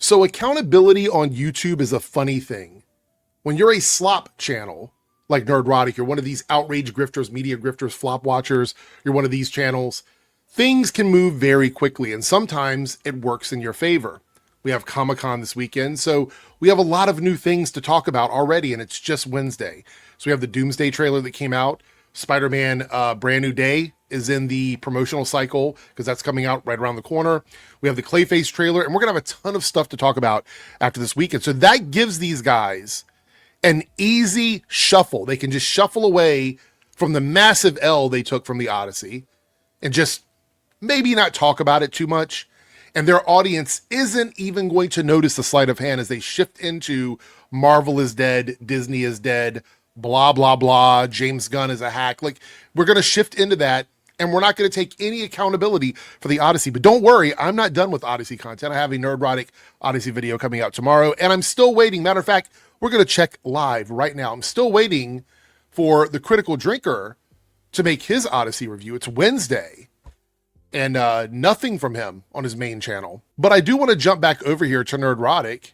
So accountability on YouTube is a funny thing. When you're a slop channel, like Nerdrotic, you're one of these outrage grifters, media grifters, flop watchers, you're one of these channels, things can move very quickly, and sometimes it works in your favor. We have Comic-Con this weekend, so we have a lot of new things to talk about already, and it's just Wednesday. So we have the Doomsday trailer that came out. Spider-Man Brand New Day is in the promotional cycle because that's coming out right around the corner. We have the Clayface trailer, and we're going to have a ton of stuff to talk about after this weekend. So that gives these guys an easy shuffle. They can just shuffle away from the massive L they took from the Odyssey and just maybe not talk about it too much. And their audience isn't even going to notice the sleight of hand as they shift into Marvel is dead, Disney is dead, blah, blah, blah, James Gunn is a hack. Like, we're going to shift into that, and we're not going to take any accountability for the Odyssey. But don't worry, I'm not done with Odyssey content. I have a Nerdrotic Odyssey video coming out tomorrow, and I'm still waiting. Matter of fact, we're going to check live right now. I'm still waiting for the Critical Drinker to make his Odyssey review. It's Wednesday. And nothing from him on his main channel. But I do want to jump back over here to Nerdrotic.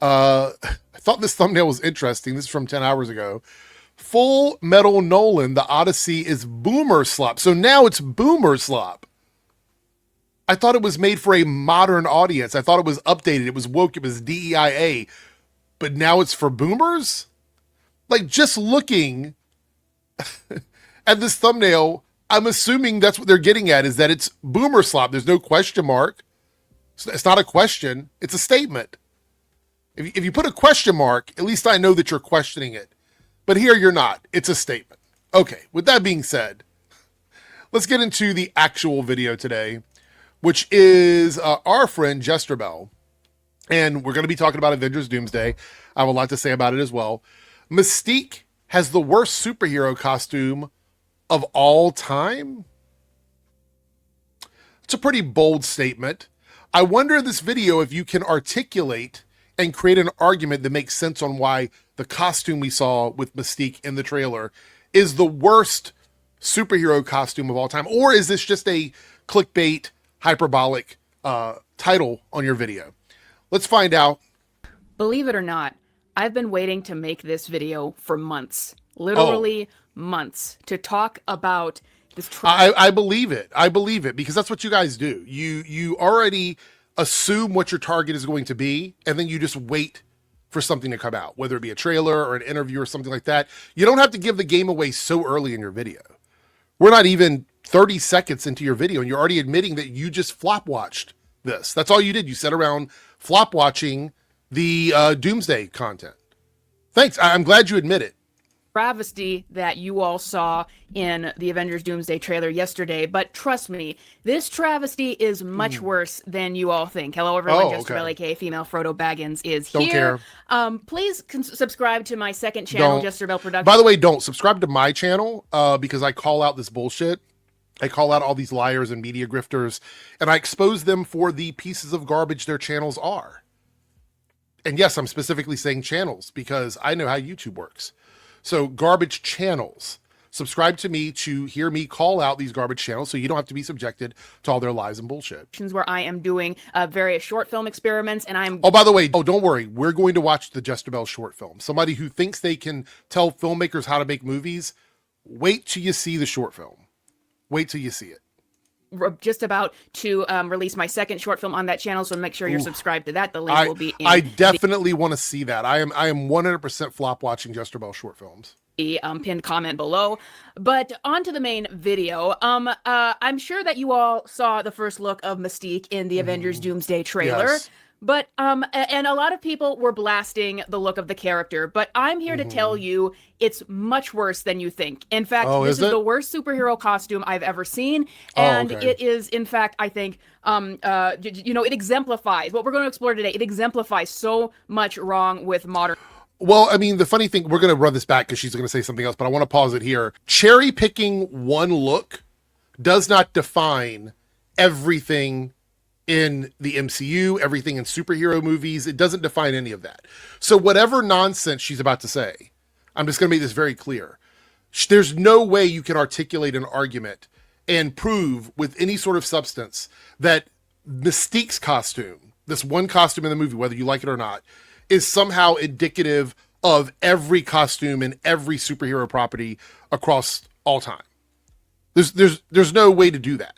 I thought this thumbnail was interesting. This is from 10 hours ago. Full Metal Nolan, the Odyssey is boomer slop. So now it's boomer slop. I thought it was made for a modern audience. I thought it was updated. It was woke. It was DEIA. But now it's for boomers? Like, just looking at this thumbnail, I'm assuming that's what they're getting at, is that it's boomer slop. There's no question mark. It's not a question. It's a statement. If you put a question mark, at least I know that you're questioning it. But here you're not. It's a statement. Okay, with that being said, let's get into the actual video today, which is our friend Jesterbell. And we're going to be talking about Avengers Doomsday. I have a lot to say about it as well. Mystique has the worst superhero costume of all time? It's a pretty bold statement. I wonder in this video if you can articulate and create an argument that makes sense on why the costume we saw with Mystique in the trailer is the worst superhero costume of all time. Or is this just a clickbait, hyperbolic title on your video? Let's find out. Believe it or not, I've been waiting to make this video for months. Literally months to talk about this. I believe it. I believe it because that's what you guys do. You already assume what your target is going to be, and then you just wait for something to come out, whether it be a trailer or an interview or something like that. You don't have to give the game away so early in your video. We're not even 30 seconds into your video, and you're already admitting that you just flop watched this. That's all you did. You sat around flop watching the Doomsday content. Thanks. I'm glad you admit it. Travesty that you all saw in the Avengers Doomsday trailer yesterday, but trust me, this travesty is much worse than you all think. Hello everyone, Jesterbell, aka Female Frodo Baggins is don't here. Care. Please subscribe to my second channel, Jesterbell Productions. By the way, don't subscribe to my channel because I call out this bullshit. I call out all these liars and media grifters, and I expose them for the pieces of garbage their channels are. And yes, I'm specifically saying channels because I know how YouTube works. So garbage channels, subscribe to me to hear me call out these garbage channels so you don't have to be subjected to all their lies and bullshit. Where I am doing various short film experiments, and I'm... Oh, by the way, don't worry. We're going to watch the Jesterbell short film. Somebody who thinks they can tell filmmakers how to make movies, wait till you see the short film. Wait till you see it. Just about to release my second short film on that channel, so make sure you're subscribed to that. The link will be in I definitely want to see that. I am 100% flop watching Jesterbell short films. The pinned comment below. But on to the main video. I'm sure that you all saw the first look of Mystique in the Avengers Doomsday trailer. Yes. But and a lot of people were blasting the look of the character, but I'm here to tell you it's much worse than you think. In fact, this is the worst superhero costume I've ever seen, and it is, in fact, I think, it exemplifies what we're going to explore today. It exemplifies so much wrong with modern. Well, I mean, the funny thing, we're going to run this back because she's going to say something else, but I want to pause it here. Cherry picking one look does not define everything in the MCU, everything in superhero movies. It doesn't define any of that. So whatever nonsense she's about to say, I'm just going to make this very clear. There's no way you can articulate an argument and prove with any sort of substance that Mystique's costume this one costume in the movie, whether you like it or not, is somehow indicative of every costume in every superhero property across all time. There's no way to do that.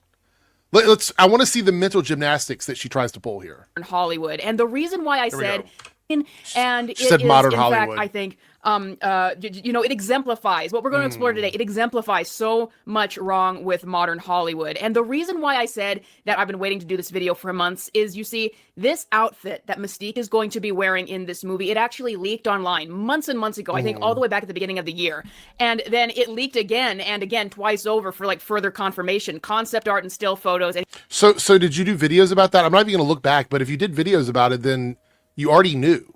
I want to see the mental gymnastics that she tries to pull here. In Hollywood. And the reason why I said, and it said is, modern in Hollywood. fact, I think, it exemplifies what we're going to explore today. It exemplifies so much wrong with modern Hollywood. And the reason why I said that I've been waiting to do this video for months is, you see, this outfit that Mystique is going to be wearing in this movie, it actually leaked online months and months ago, I think all the way back at the beginning of the year. And then it leaked again and again, twice over for like further confirmation, concept art and still photos. And so did you do videos about that? I'm not even going to look back, but if you did videos about it, then you already knew.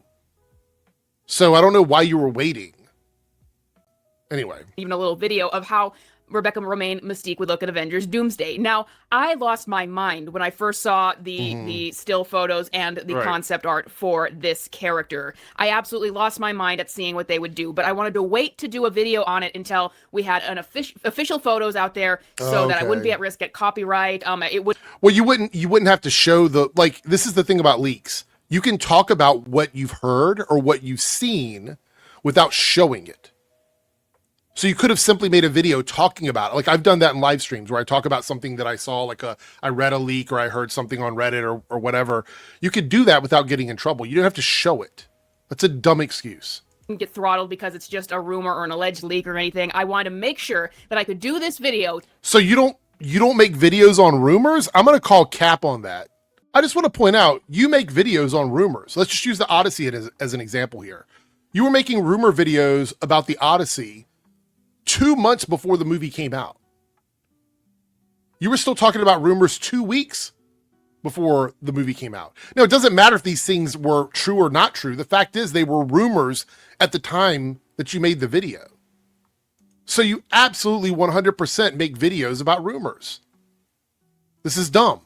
So I don't know why you were waiting. Anyway. Even a little video of how Rebecca Romijn Mystique would look at Avengers Doomsday. Now, I lost my mind when I first saw the still photos and the concept art for this character. I absolutely lost my mind at seeing what they would do, but I wanted to wait to do a video on it until we had an official photos out there so that I wouldn't be at risk at copyright. It would. Well, you wouldn't have to show this is the thing about leaks. You can talk about what you've heard or what you've seen without showing it. So you could have simply made a video talking about it. Like I've done that in live streams where I talk about something that I saw, I read a leak or I heard something on Reddit or whatever. You could do that without getting in trouble. You don't have to show it. That's a dumb excuse. Get throttled because it's just a rumor or an alleged leak or anything. I wanted to make sure that I could do this video. So you don't make videos on rumors? I'm going to call cap on that. I just want to point out, you make videos on rumors. Let's just use the Odyssey as an example here. You were making rumor videos about the Odyssey 2 months before the movie came out. You were still talking about rumors 2 weeks before the movie came out. Now, it doesn't matter if these things were true or not true. The fact is they were rumors at the time that you made the video. So you absolutely 100% make videos about rumors. This is dumb.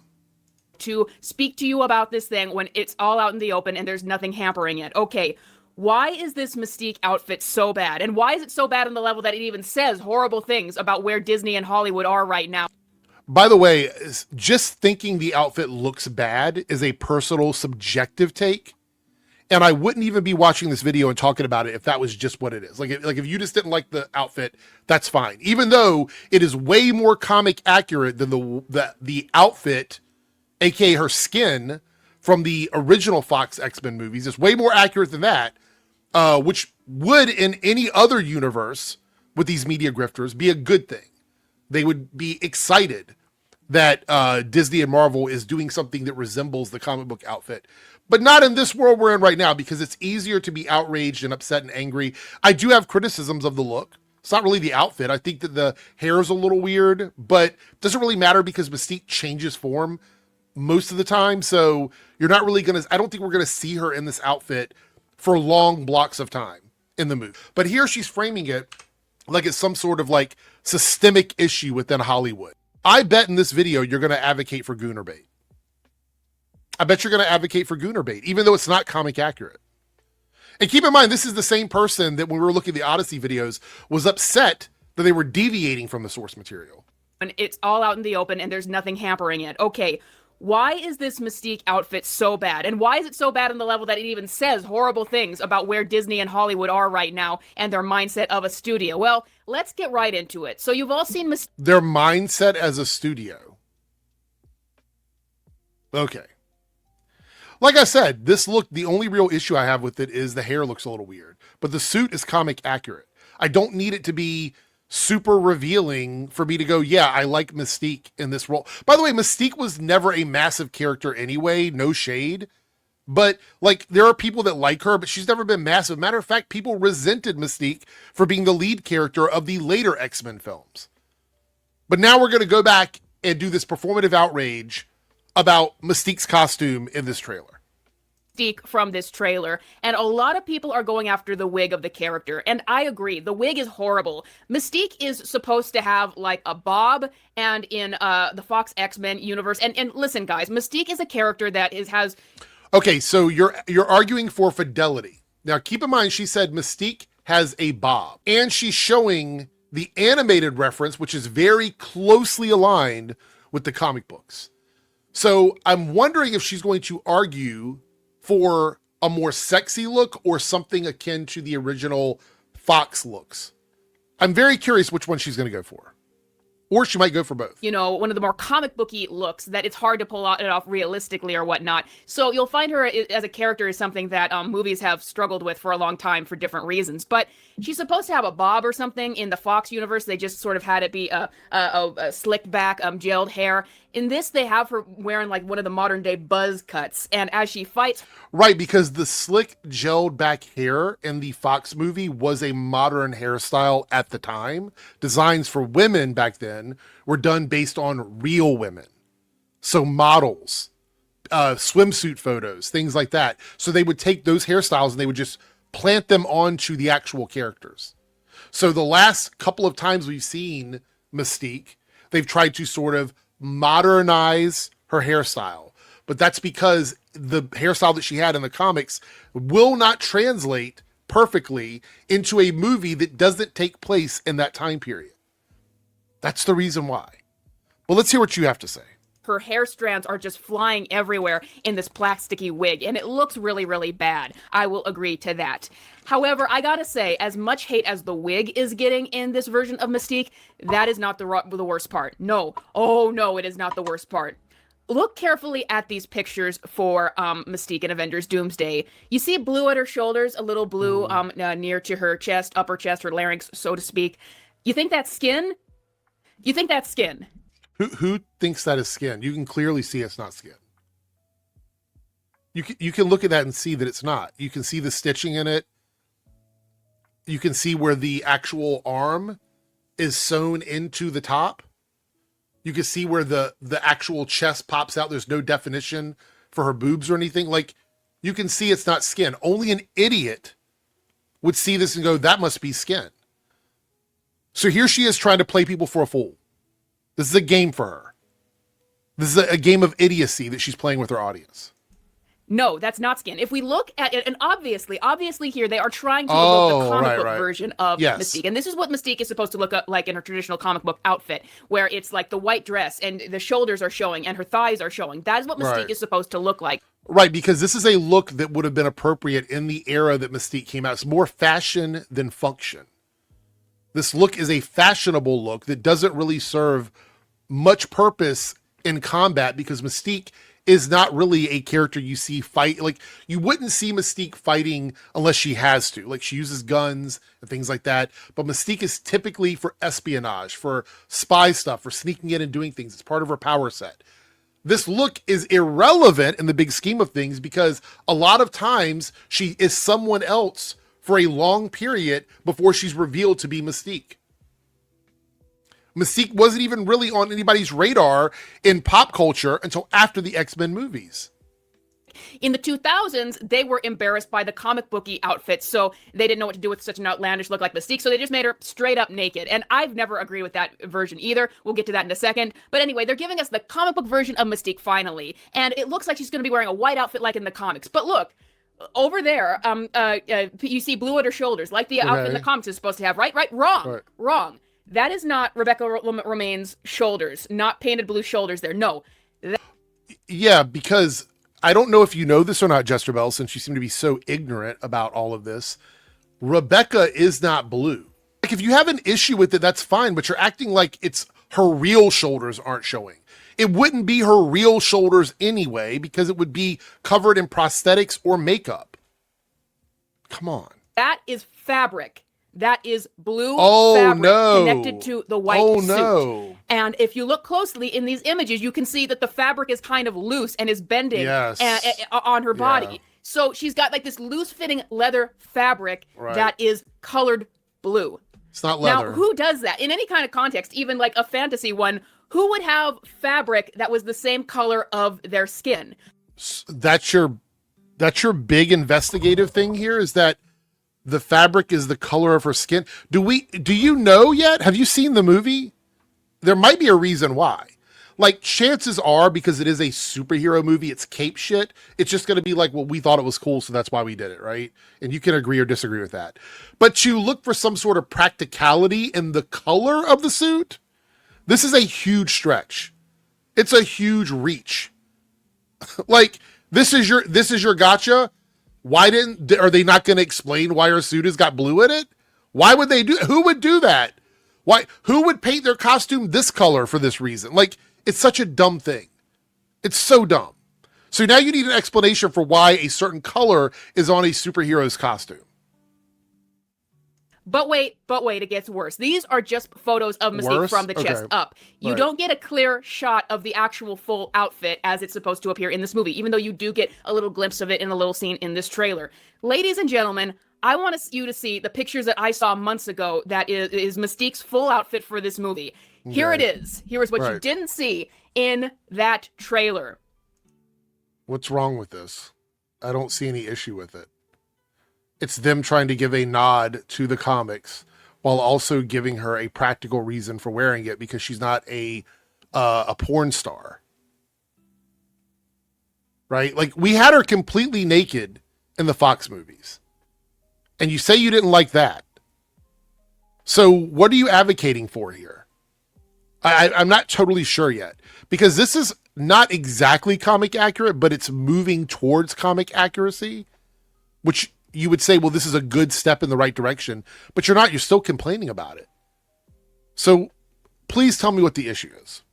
To speak to you about this thing when it's all out in the open and there's nothing hampering it. Okay, why is this Mystique outfit so bad? And why is it so bad on the level that it even says horrible things about where Disney and Hollywood are right now? By the way, just thinking the outfit looks bad is a personal, subjective take. And I wouldn't even be watching this video and talking about it if that was just what it is. Like if you just didn't like the outfit, that's fine. Even though it is way more comic accurate than the outfit, aka her skin, from the original Fox X-Men movies. It's way more accurate than that, which would, in any other universe with these media grifters, be a good thing. They would be excited that Disney and Marvel is doing something that resembles the comic book outfit. But not in this world we're in right now, because it's easier to be outraged and upset and angry. I do have criticisms of the look. It's not really the outfit. I think that the hair is a little weird, but it doesn't really matter because Mystique changes form most of the time. So you're not really I don't think we're going to see her in this outfit for long blocks of time in the movie. But here she's framing it like it's some sort of systemic issue within Hollywood. I bet in this video, you're going to advocate for Gooner bait. I bet you're going to advocate for Gooner bait, even though it's not comic accurate. And keep in mind, this is the same person that when we were looking at the Odyssey videos was upset that they were deviating from the source material. And it's all out in the open and there's nothing hampering it. Okay, why is this Mystique outfit so bad? And why is it so bad on the level that it even says horrible things about where Disney and Hollywood are right now and their mindset of a studio? Well, let's get right into it. So you've all seen their mindset as a studio. Okay. Like I said, this look, the only real issue I have with it is the hair looks a little weird, but the suit is comic accurate. I don't need it to be super revealing for me to go, yeah, I like Mystique in this role. By the way, Mystique was never a massive character anyway, no shade. But there are people that like her, but she's never been massive. Matter of fact, people resented Mystique for being the lead character of the later X-Men films. But now we're going to go back and do this performative outrage about Mystique's costume in this trailer. From this trailer, and a lot of people are going after the wig of the character, and I agree, the wig is horrible. Mystique is supposed to have a bob, and in the Fox X-Men universe, and listen guys, Mystique is a character that has... Okay, so you're arguing for fidelity. Now keep in mind, she said Mystique has a bob, and she's showing the animated reference, which is very closely aligned with the comic books. So I'm wondering if she's going to argue for a more sexy look or something akin to the original Fox looks. I'm very curious which one she's going to go for. Or she might go for both. You know, one of the more comic booky looks that it's hard to pull it off realistically or whatnot. So you'll find her as a character is something that movies have struggled with for a long time for different reasons. But she's supposed to have a bob or something in the Fox universe. They just sort of had it be a slicked back, gelled hair. In this, they have her wearing like one of the modern day buzz cuts. And as she fights... Right, because the slick gelled back hair in the Fox movie was a modern hairstyle at the time. Designs for women back then were done based on real women. So models, swimsuit photos, things like that. So they would take those hairstyles and they would just plant them onto the actual characters. So the last couple of times we've seen Mystique, they've tried to sort of modernize her hairstyle. But that's because the hairstyle that she had in the comics will not translate perfectly into a movie that doesn't take place in that time period. That's the reason why. Well, let's hear what you have to say. Her hair strands are just flying everywhere in this plasticky wig, and it looks really, really bad. I will agree to that. However, I gotta say, as much hate as the wig is getting in this version of Mystique, that is not the worst part. No. Oh, no, it is not the worst part. Look carefully at these pictures for Mystique in Avengers Doomsday. You see blue at her shoulders, a little blue near to her chest, upper chest, her larynx, so to speak. You think that's skin? You think that's skin? Who thinks that is skin? You can clearly see it's not skin. You can look at that and see that it's not. You can see the stitching in it. You can see where the actual arm is sewn into the top. You can see where the actual chest pops out. There's no definition for her boobs or anything. Like, you can see it's not skin. Only an idiot would see this and go, that must be skin. So here she is trying to play people for a fool. This is a game for her. This is a game of idiocy that she's playing with her audience. No, that's not skin. If we look at it, and obviously here they are trying to evoke the comic book version of Mystique. And this is what Mystique is supposed to look like in her traditional comic book outfit, where it's like the white dress and the shoulders are showing and her thighs are showing. That is what Mystique is supposed to look like. Right, because this is a look that would have been appropriate in the era that Mystique came out. It's more fashion than function. This look is a fashionable look that doesn't really serve much purpose in combat because Mystique is not really a character you see fight. Like, you wouldn't see Mystique fighting unless she has to. Like, she uses guns and things like that. But Mystique is typically for espionage, for spy stuff, for sneaking in and doing things. It's part of her power set. This look is irrelevant in the big scheme of things because a lot of times she is someone else for a long period before she's revealed to be Mystique. Mystique wasn't even really on anybody's radar in pop culture until after the X-Men movies. In the 2000s, they were embarrassed by the comic booky outfits, so they didn't know what to do with such an outlandish look like Mystique, so they just made her straight up naked. And I've never agreed with that version either. We'll get to that in a second. But anyway, they're giving us the comic book version of Mystique finally, and it looks like she's going to be wearing a white outfit like in the comics. But look, over there, you see blue at her shoulders, like the outfit in the comics is supposed to have, right? Wrong. That is not Rebecca Romijn's shoulders, not painted blue shoulders there. No. Yeah, because I don't know if you know this or not, Jesterbell, since you seem to be so ignorant about all of this. Rebecca is not blue. Like, if you have an issue with it, that's fine, but you're acting like it's her real shoulders aren't showing. It wouldn't be her real shoulders anyway, because it would be covered in prosthetics or makeup. Come on. That is fabric. That is blue fabric connected to the white suit. No. And if you look closely in these images, you can see that the fabric is kind of loose and is bending on her body. Yeah. So she's got like this loose-fitting leather fabric that is colored blue. It's not leather. Now, who does that? In any kind of context, even like a fantasy one, who would have fabric that was the same color of their skin? That's your big investigative thing here, is that the fabric is the color of her skin. Do you know yet? Have you seen the movie? There might be a reason why. Like, chances are, because it is a superhero movie, it's cape shit. It's just going to be like, well, we thought it was cool, so that's why we did it, right? And you can agree or disagree with that. But you look for some sort of practicality in the color of the suit. This is a huge stretch. It's a huge reach Like, this is your gotcha. Are they not going to explain why her suit has got blue in it? Why would they who would do that? Who would paint their costume this color for this reason? Like, it's such a dumb thing. It's so dumb. So now you need an explanation for why a certain color is on a superhero's costume. But wait, it gets worse. These are just photos of Mystique from the chest up. You don't get a clear shot of the actual full outfit as it's supposed to appear in this movie, even though you do get a little glimpse of it in a little scene in this trailer. Ladies and gentlemen, I want you to see the pictures that I saw months ago that is Mystique's full outfit for this movie. Here it is. Here is what you didn't see in that trailer. What's wrong with this? I don't see any issue with it. It's them trying to give a nod to the comics while also giving her a practical reason for wearing it because she's not a porn star. Right? Like, we had her completely naked in the Fox movies. And you say you didn't like that. So what are you advocating for here? I'm not totally sure yet, because this is not exactly comic accurate, but it's moving towards comic accuracy, which you would say, well, this is a good step in the right direction, but you're not. You're still complaining about it. So please tell me what the issue is.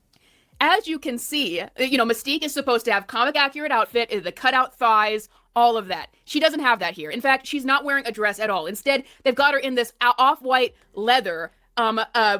As you can see, Mystique is supposed to have comic accurate outfit, the cutout thighs, all of that. She doesn't have that here. In fact, she's not wearing a dress at all. Instead, they've got her in this off-white leather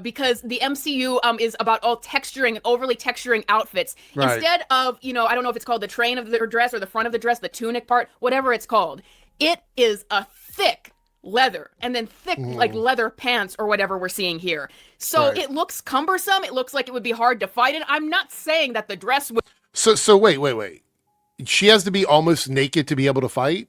because the MCU is about all texturing, overly texturing outfits. Right. Instead of, I don't know if it's called the train of the dress or the front of the dress, the tunic part, whatever it's called. It is a thick leather and then thick like leather pants or whatever we're seeing here. So it looks cumbersome. It looks like it would be hard to fight in. I'm not saying that the dress would. So wait. She has to be almost naked to be able to fight?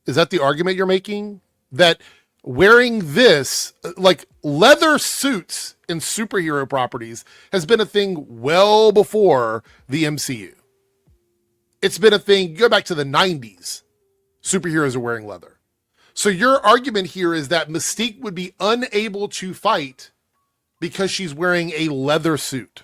Is that the argument you're making? That wearing this, like, leather suits in superhero properties has been a thing well before the MCU. It's been a thing, go back to the 90s. Superheroes are wearing leather. So your argument here is that Mystique would be unable to fight because she's wearing a leather suit.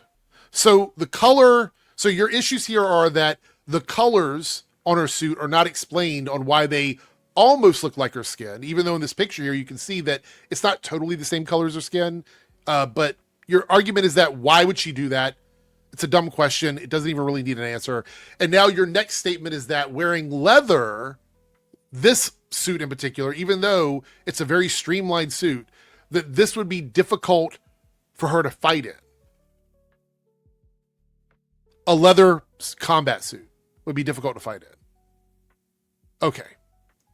So your issues here are that the colors on her suit are not explained on why they almost look like her skin, even though in this picture here you can see that it's not totally the same color as her skin. But your argument is that why would she do that? It's a dumb question. It doesn't even really need an answer. And now your next statement is that wearing leather, this suit in particular, even though it's a very streamlined suit, that this would be difficult for her to fight in. A leather combat suit would be difficult to fight in. Okay.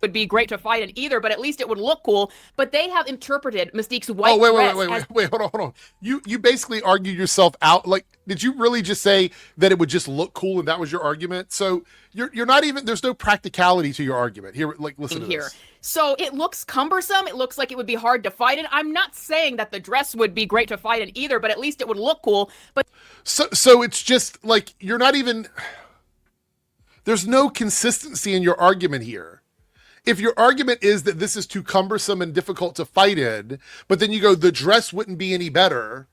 Would be great to fight in either, but at least it would look cool. But they have interpreted Mystique's white dress. Wait, hold on. You basically argued yourself out. Like, did you really just say that it would just look cool and that was your argument? So you're not even, there's no practicality to your argument here. Like, listen to this. So it looks cumbersome. It looks like it would be hard to fight in. I'm not saying that the dress would be great to fight in either, but at least it would look cool. But so it's just like, you're not even, there's no consistency in your argument here. If your argument is that this is too cumbersome and difficult to fight in, but then you go, the dress wouldn't be any better,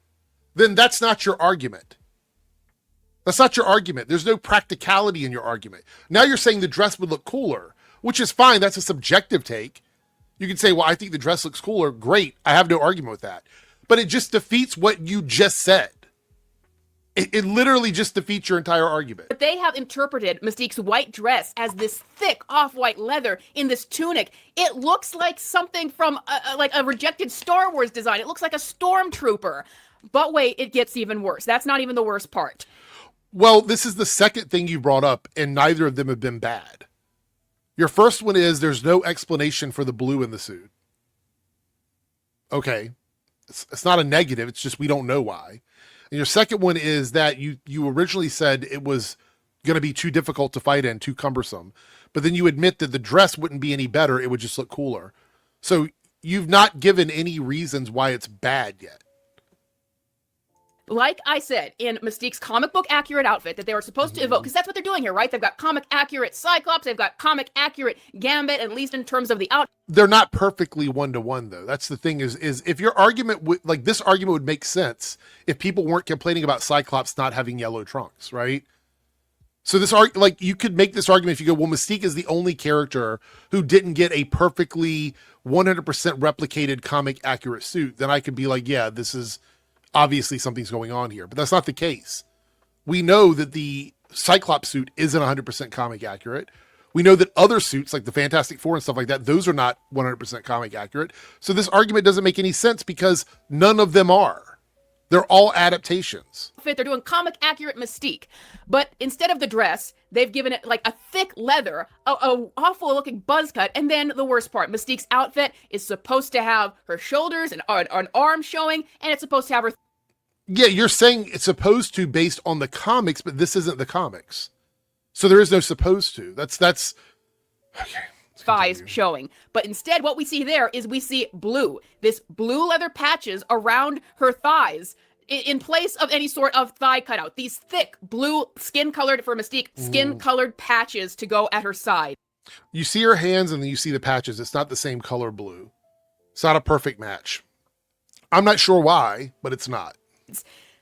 then that's not your argument. That's not your argument. There's no practicality in your argument. Now you're saying the dress would look cooler, which is fine. That's a subjective take. You can say, well, I think the dress looks cooler. Great. I have no argument with that. But it just defeats what you just said. It literally just defeats your entire argument. But they have interpreted Mystique's white dress as this thick off-white leather in this tunic. It looks like something from like a rejected Star Wars design. It looks like a stormtrooper. But wait, it gets even worse. That's not even the worst part. Well, this is the second thing you brought up, and neither of them have been bad. Your first one is there's no explanation for the blue in the suit. Okay. It's not a negative. It's just we don't know why. And your second one is that you originally said it was going to be too difficult to fight in, too cumbersome. But then you admit that the dress wouldn't be any better. It would just look cooler. So you've not given any reasons why it's bad yet. Like I said, in Mystique's comic book accurate outfit that they were supposed to evoke, because that's what they're doing here, right? They've got comic accurate Cyclops, they've got comic accurate Gambit, at least in terms of the out. They're not perfectly one-to-one, though. That's the thing is if your argument would, like this argument would make sense if people weren't complaining about Cyclops not having yellow trunks, right? So this like you could make this argument if you go, well, Mystique is the only character who didn't get a perfectly 100% replicated comic accurate suit. Then I could be like, yeah, this is obviously something's going on here, but that's not the case. We know that the Cyclops suit isn't 100% comic accurate. We know that other suits like the Fantastic Four and stuff like that, those are not 100% comic accurate. So this argument doesn't make any sense because none of them are. They're all adaptations. They're doing comic accurate Mystique, but instead of the dress, they've given it like a thick leather, a awful looking buzz cut, and then the worst part, Mystique's outfit is supposed to have her shoulders and an arm showing, and it's supposed to have her. Yeah, you're saying it's supposed to based on the comics, but this isn't the comics. So there is no supposed to. That's okay. Thighs showing. But instead, what we see there is we see blue. This blue leather patches around her thighs in place of any sort of thigh cutout. These thick blue skin-colored, for Mystique, skin-colored patches to go at her side. You see her hands and then you see the patches. It's not the same color blue. It's not a perfect match. I'm not sure why, but it's not.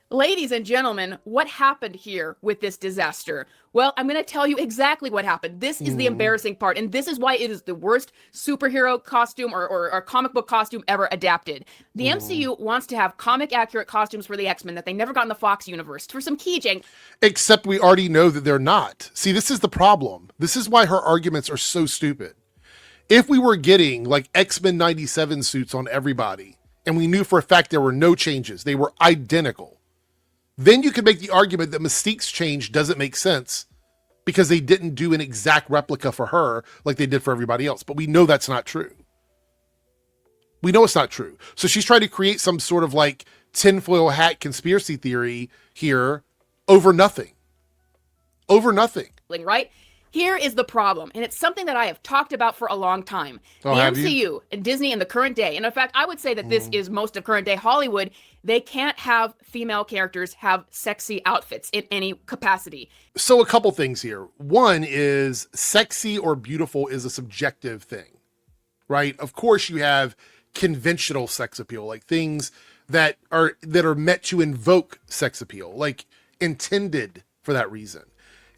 Ladies and gentlemen, what happened here with this disaster? Well, I'm going to tell you exactly what happened. This is the embarrassing part, and this is why it is the worst superhero costume or comic book costume ever adapted. The MCU wants to have comic-accurate costumes for the X-Men that they never got in the Fox universe for some keychain. Except we already know that they're not. See, this is the problem. This is why her arguments are so stupid. If we were getting like X-Men 97 suits on everybody, and we knew for a fact there were no changes, they were identical, then you could make the argument that Mystique's change doesn't make sense because they didn't do an exact replica for her like they did for everybody else. But we know that's not true. We know it's not true. So she's trying to create some sort of like tinfoil hat conspiracy theory here over nothing. Over nothing. Right? Here is the problem, and it's something that I have talked about for a long time. Oh, the MCU and Disney in the current day, and in fact, I would say that this is most of current day Hollywood, they can't have female characters have sexy outfits in any capacity. So a couple things here. One is sexy or beautiful is a subjective thing, right? Of course, you have conventional sex appeal, like things that are meant to invoke sex appeal, like intended for that reason.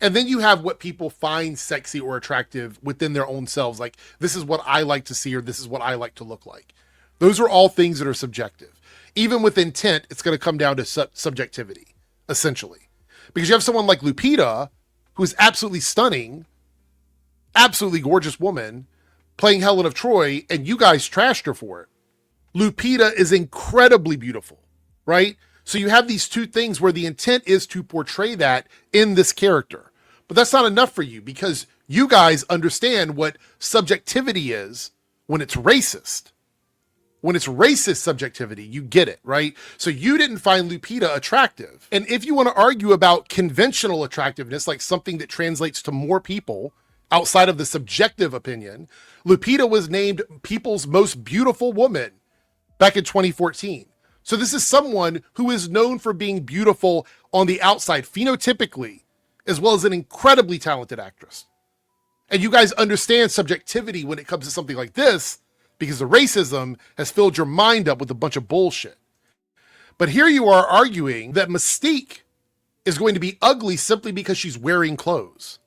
And then you have what people find sexy or attractive within their own selves. Like, this is what I like to see, or this is what I like to look like. Those are all things that are subjective. Even with intent, it's going to come down to subjectivity, essentially. Because you have someone like Lupita, who is absolutely stunning, absolutely gorgeous woman, playing Helen of Troy, and you guys trashed her for it. Lupita is incredibly beautiful, right? So you have these two things where the intent is to portray that in this character. But that's not enough for you because you guys understand what subjectivity is when it's racist. When it's racist subjectivity, you get it, right? So you didn't find Lupita attractive. And if you want to argue about conventional attractiveness, like something that translates to more people outside of the subjective opinion, Lupita was named People's Most Beautiful Woman back in 2014. So this is someone who is known for being beautiful on the outside, phenotypically, as well as an incredibly talented actress. And you guys understand subjectivity when it comes to something like this, because the racism has filled your mind up with a bunch of bullshit. But here you are arguing that Mystique is going to be ugly simply because she's wearing clothes.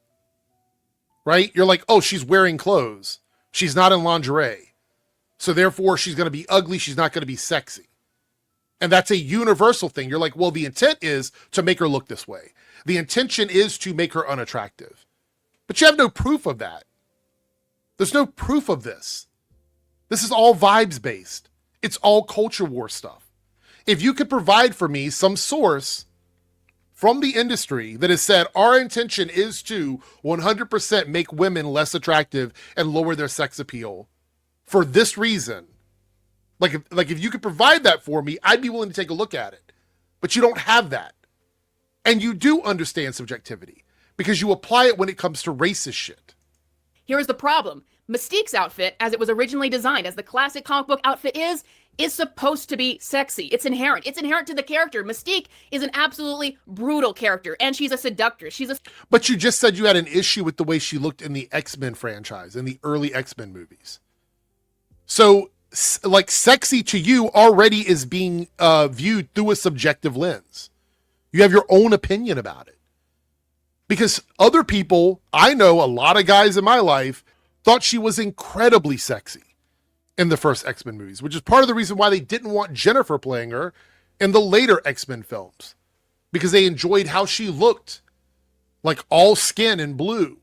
Right? You're like, oh, she's wearing clothes. She's not in lingerie. So therefore, she's going to be ugly. She's not going to be sexy. And that's a universal thing. You're like, well, the intent is to make her look this way. The intention is to make her unattractive. But you have no proof of that. There's no proof of this. This is all vibes based. It's all culture war stuff. If you could provide for me some source from the industry that has said our intention is to 100% make women less attractive and lower their sex appeal for this reason, like if you could provide that for me, I'd be willing to take a look at it. But you don't have that. And you do understand subjectivity because you apply it when it comes to racist shit. Here's the problem. Mystique's outfit, as it was originally designed, as the classic comic book outfit is supposed to be sexy. It's inherent. It's inherent to the character. Mystique is an absolutely brutal character, and she's a seductress. But you just said you had an issue with the way she looked in the X-Men franchise, in the early X-Men movies. So, like, sexy to you already is being viewed through a subjective lens. You have your own opinion about it. Because other people, I know a lot of guys in my life, thought she was incredibly sexy in the first X-Men movies, which is part of the reason why they didn't want Jennifer playing her in the later X-Men films, because they enjoyed how she looked, like all skin and blue.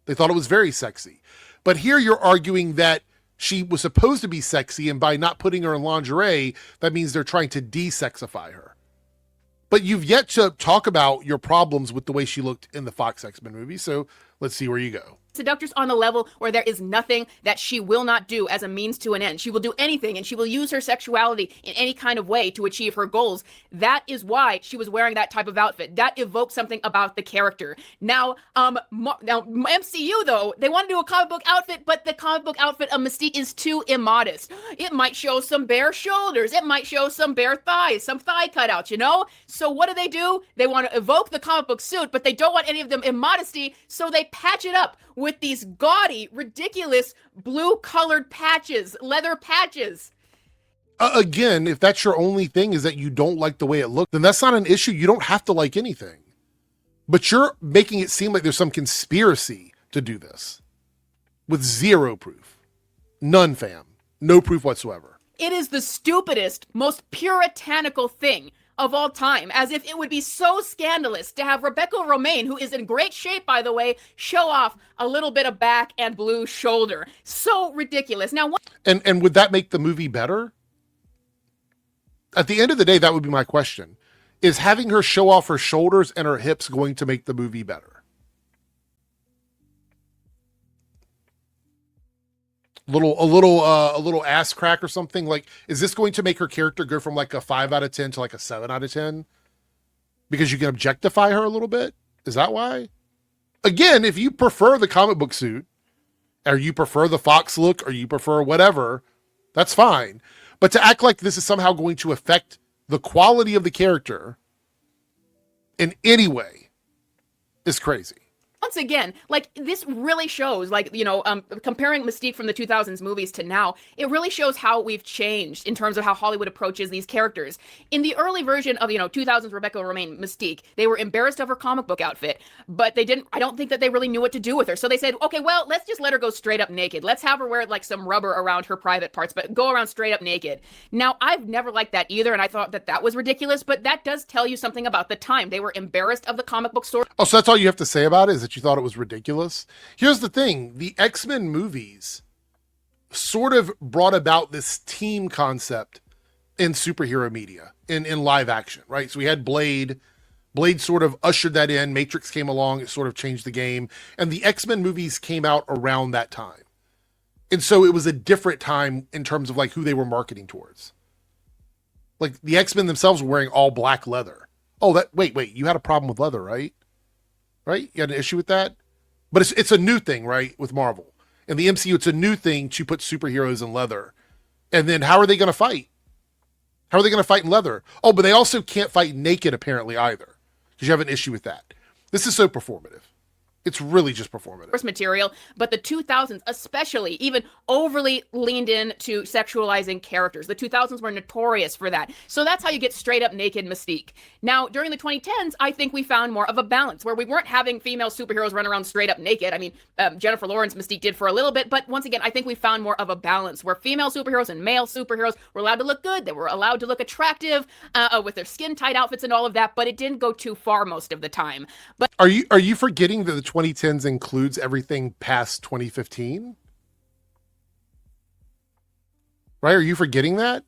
They thought it was very sexy. But here you're arguing that she was supposed to be sexy, and by not putting her in lingerie, that means they're trying to de-sexify her. But you've yet to talk about your problems with the way she looked in the Fox X-Men movie, so let's see where you go. Seductress on a level where there is nothing that she will not do as a means to an end. She will do anything, and she will use her sexuality in any kind of way to achieve her goals. That is why she was wearing that type of outfit. That evokes something about the character. Now MCU, though, they want to do a comic book outfit, but the comic book outfit of Mystique is too immodest. It might show some bare shoulders. It might show some bare thighs, some thigh cutouts, you know? So what do? They want to evoke the comic book suit, but they don't want any of them immodesty, so they patch it up with these gaudy, ridiculous blue-colored patches, leather patches. Again, if that's your only thing is that you don't like the way it looked, then that's not an issue. You don't have to like anything. But you're making it seem like there's some conspiracy to do this with zero proof. None, fam. No proof whatsoever. It is the stupidest, most puritanical thing of all time, as if it would be so scandalous to have Rebecca Romijn, who is in great shape, by the way, show off a little bit of back and blue shoulder. So ridiculous. Now, and would that make the movie better? At the end of the day, that would be my question. Is having her show off her shoulders and her hips going to make the movie better? A little ass crack or something? Like, is this going to make her character go from like a 5 out of 10 to like a 7 out of 10? Because you can objectify her a little bit? Is that why? Again, if you prefer the comic book suit, or you prefer the Fox look, or you prefer whatever, that's fine. But to act like this is somehow going to affect the quality of the character in any way is crazy. Once again, like, this really shows, like, you know, comparing Mystique from the 2000s movies to now, it really shows how we've changed in terms of how Hollywood approaches these characters. In the early version of, 2000s Rebecca Romijn Mystique, they were embarrassed of her comic book outfit, but I don't think that they really knew what to do with her. So they said, okay, well, let's just let her go straight up naked. Let's have her wear, like, some rubber around her private parts, but go around straight up naked. Now, I've never liked that either, and I thought that was ridiculous, but that does tell you something about the time. They were embarrassed of the comic book story. Oh, so that's all you have to say about it, is that you thought it was ridiculous? Here's the thing. The X-Men movies sort of brought about this team concept in superhero media, in live action, right? So we had Blade. Blade sort of ushered that in. Matrix came along. It sort of changed the game. And the X-Men movies came out around that time. And so it was a different time in terms of like who they were marketing towards. Like the X-Men themselves were wearing all black leather. Oh, wait, you had a problem with leather, right? Right? You had an issue with that? But it's a new thing, right? With Marvel. In the MCU, it's a new thing to put superheroes in leather. And then how are they going to fight? How are they going to fight in leather? Oh, but they also can't fight naked apparently either. Because you have an issue with that. This is so performative. It's really just performative. Material, but the 2000s especially even overly leaned into sexualizing characters. The 2000s were notorious for that. So that's how you get straight up naked Mystique. Now, during the 2010s, I think we found more of a balance where we weren't having female superheroes run around straight up naked. I mean, Jennifer Lawrence Mystique did for a little bit, but once again, I think we found more of a balance where female superheroes and male superheroes were allowed to look good. They were allowed to look attractive with their skin tight outfits and all of that, but it didn't go too far most of the time. But are you forgetting that the 2010s includes everything past 2015? Right? Are you forgetting that?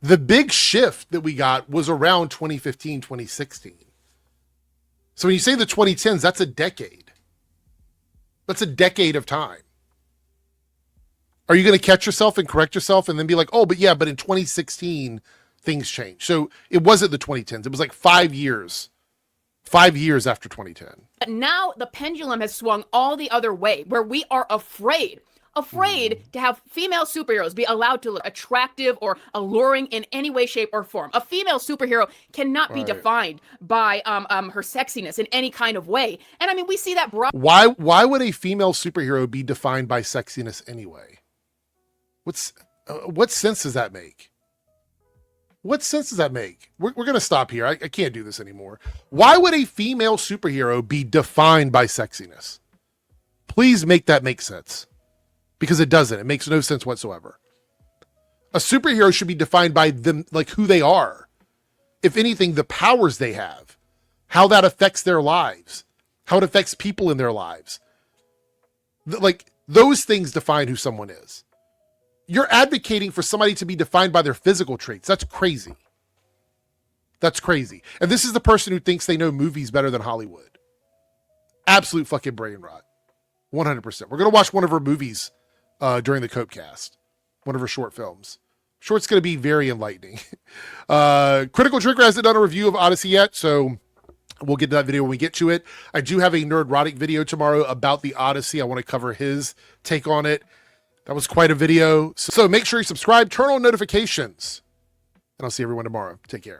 The big shift that we got was around 2015, 2016. So when you say the 2010s, that's a decade. That's a decade of time. Are you going to catch yourself and correct yourself and then be like, oh, but in 2016, things changed. So it wasn't the 2010s. It was like 5 years. 5 years after 2010. But now the pendulum has swung all the other way, where we are afraid to have female superheroes be allowed to look attractive or alluring in any way, shape, or form. A female superhero cannot be defined by her sexiness in any kind of way. And I mean, we see that Why would a female superhero be defined by sexiness anyway? What sense does that make? What sense does that make? We're going to stop here. I can't do this anymore. Why would a female superhero be defined by sexiness? Please make that make sense. Because it doesn't. It makes no sense whatsoever. A superhero should be defined by them, like who they are. If anything, the powers they have. How that affects their lives. How it affects people in their lives. Like, those things define who someone is. You're advocating for somebody to be defined by their physical traits. That's crazy. That's crazy. And this is the person who thinks they know movies better than Hollywood. Absolute fucking brain rot. 100%. We're going to watch one of her movies during the Copecast. One of her short films. I'm sure it's going to be very enlightening. Critical Drinker hasn't done a review of Odyssey yet, so we'll get to that video when we get to it. I do have a Nerdrotic video tomorrow about the Odyssey. I want to cover his take on it. That was quite a video. So make sure you subscribe, turn on notifications, and I'll see everyone tomorrow. Take care.